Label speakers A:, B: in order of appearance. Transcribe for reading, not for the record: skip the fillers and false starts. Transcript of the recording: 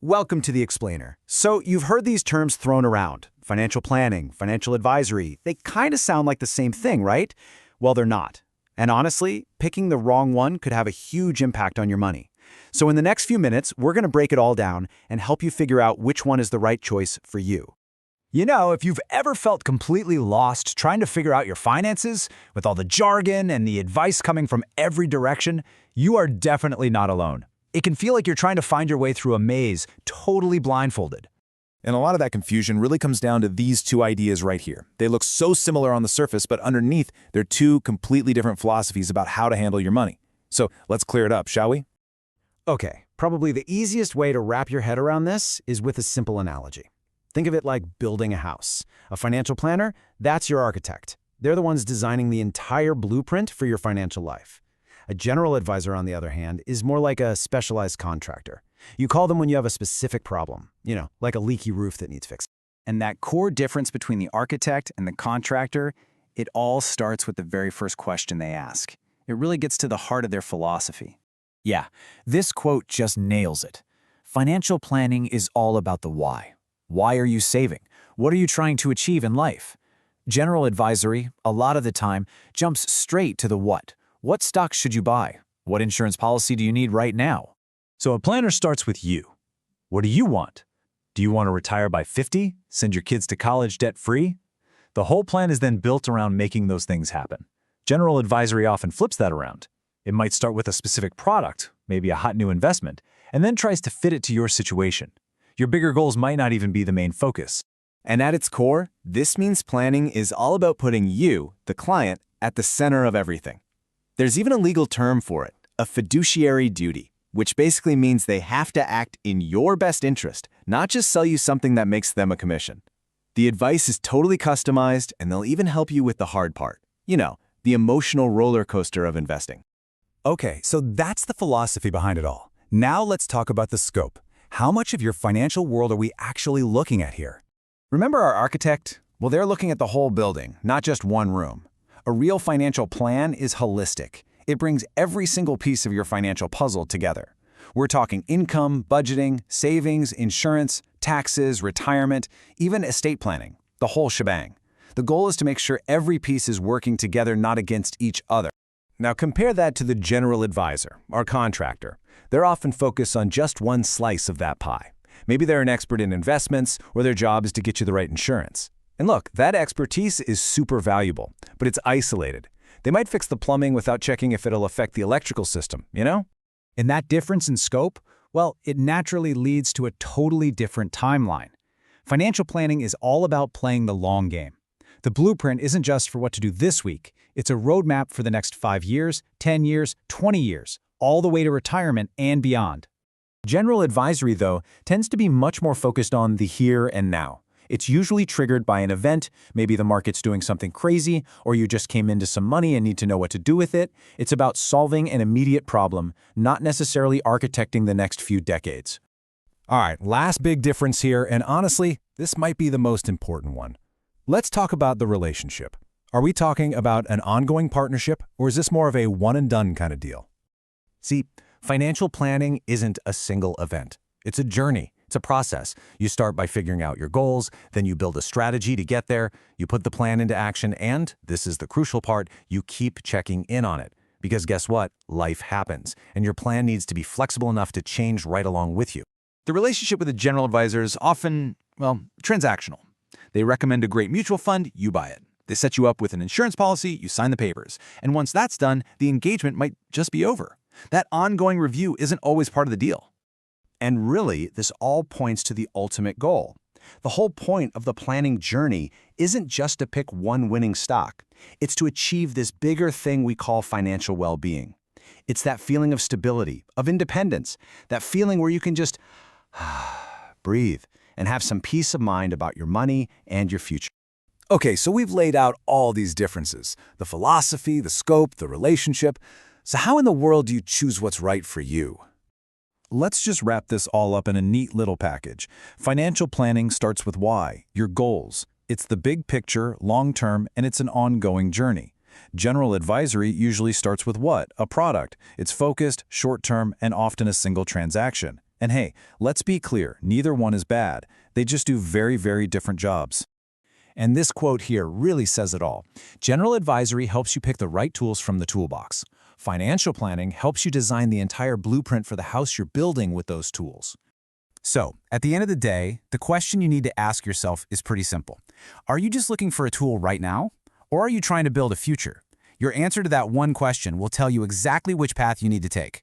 A: Welcome to The Explainer. So you've heard these terms thrown around. Financial planning, financial advisory, they kind of sound like the same thing, right? Well, they're not. And honestly, picking the wrong one could have a huge impact on your money. So in the next few minutes, we're going to break it all down and help you figure out which one is the right choice for you.
B: You know, if you've ever felt completely lost trying to figure out your finances, with all the jargon and the advice coming from every direction, you are definitely not alone. It can feel like you're trying to find your way through a maze, totally blindfolded.
C: And a lot of that confusion really comes down to these two ideas right here. They look so similar on the surface, but underneath, they're two completely different philosophies about how to handle your money. So let's clear it up, shall we?
A: Okay, probably the easiest way to wrap your head around this is with a simple analogy. Think of it like building a house. A financial planner, that's your architect. They're the ones designing the entire blueprint for your financial life. A general advisor, on the other hand, is more like a specialized contractor. You call them when you have a specific problem, like a leaky roof that needs fixing.
B: And that core difference between the architect and the contractor, it all starts with the very first question they ask. It really gets to the heart of their philosophy.
D: Yeah, this quote just nails it. Financial planning is all about the why. Why are you saving? What are you trying to achieve in life? General advisory, a lot of the time, jumps straight to the what. What stocks should you buy? What insurance policy do you need right now?
B: So a planner starts with you. What do you want? Do you want to retire by 50? Send your kids to college debt-free? The whole plan is then built around making those things happen. General advisory often flips that around. It might start with a specific product, maybe a hot new investment, and then tries to fit it to your situation. Your bigger goals might not even be the main focus.
C: And at its core, this means planning is all about putting you, the client, at the center of everything. There's even a legal term for it, a fiduciary duty, which basically means they have to act in your best interest, not just sell you something that makes them a commission. The advice is totally customized, and they'll even help you with the hard part. The emotional roller coaster of investing.
E: Okay, so that's the philosophy behind it all. Now let's talk about the scope. How much of your financial world are we actually looking at here?
A: Remember our architect? Well, they're looking at the whole building, not just one room. A real financial plan is holistic. It brings every single piece of your financial puzzle together. We're talking income, budgeting, savings, insurance, taxes, retirement, even estate planning, the whole shebang. The goal is to make sure every piece is working together, not against each other. Now compare that to the general advisor, our contractor. They're often focused on just one slice of that pie. Maybe they're an expert in investments, or their job is to get you the right insurance. And look, that expertise is super valuable, but it's isolated. They might fix the plumbing without checking if it'll affect the electrical system,
B: And that difference in scope, well, it naturally leads to a totally different timeline. Financial planning is all about playing the long game. The blueprint isn't just for what to do this week. It's a roadmap for the next 5 years, 10 years, 20 years, all the way to retirement and beyond.
D: General advisory, though, tends to be much more focused on the here and now. It's usually triggered by an event, maybe the market's doing something crazy, or you just came into some money and need to know what to do with it. It's about solving an immediate problem, not necessarily architecting the next few decades.
E: All right, last big difference here, and honestly, this might be the most important one. Let's talk about the relationship. Are we talking about an ongoing partnership, or is this more of a one-and-done kind of deal?
A: See, financial planning isn't a single event. It's a journey. It's a process. You start by figuring out your goals, then you build a strategy to get there, you put the plan into action, and, this is the crucial part, you keep checking in on it. Because guess what? Life happens, and your plan needs to be flexible enough to change right along with you.
F: The relationship with a general advisor is often, transactional. They recommend a great mutual fund, you buy it. They set you up with an insurance policy, you sign the papers. And once that's done, the engagement might just be over. That ongoing review isn't always part of the deal.
A: And really, this all points to the ultimate goal. The whole point of the planning journey isn't just to pick one winning stock. It's to achieve this bigger thing we call financial well-being. It's that feeling of stability, of independence, that feeling where you can just breathe and have some peace of mind about your money and your future.
E: Okay, so we've laid out all these differences, the philosophy, the scope, the relationship. So how in the world do you choose what's right for you? Let's just wrap this all up in a neat little package. Financial planning starts with why, your goals. It's the big picture, long-term, and it's an ongoing journey. General advisory usually starts with what? A product. It's focused, short-term, and often a single transaction. And hey, let's be clear, neither one is bad. They just do very, very different jobs.
D: And this quote here really says it all. General advisory helps you pick the right tools from the toolbox. Financial planning helps you design the entire blueprint for the house you're building with those tools. So, at the end of the day, the question you need to ask yourself is pretty simple. Are you just looking for a tool right now? Or are you trying to build a future? Your answer to that one question will tell you exactly which path you need to take.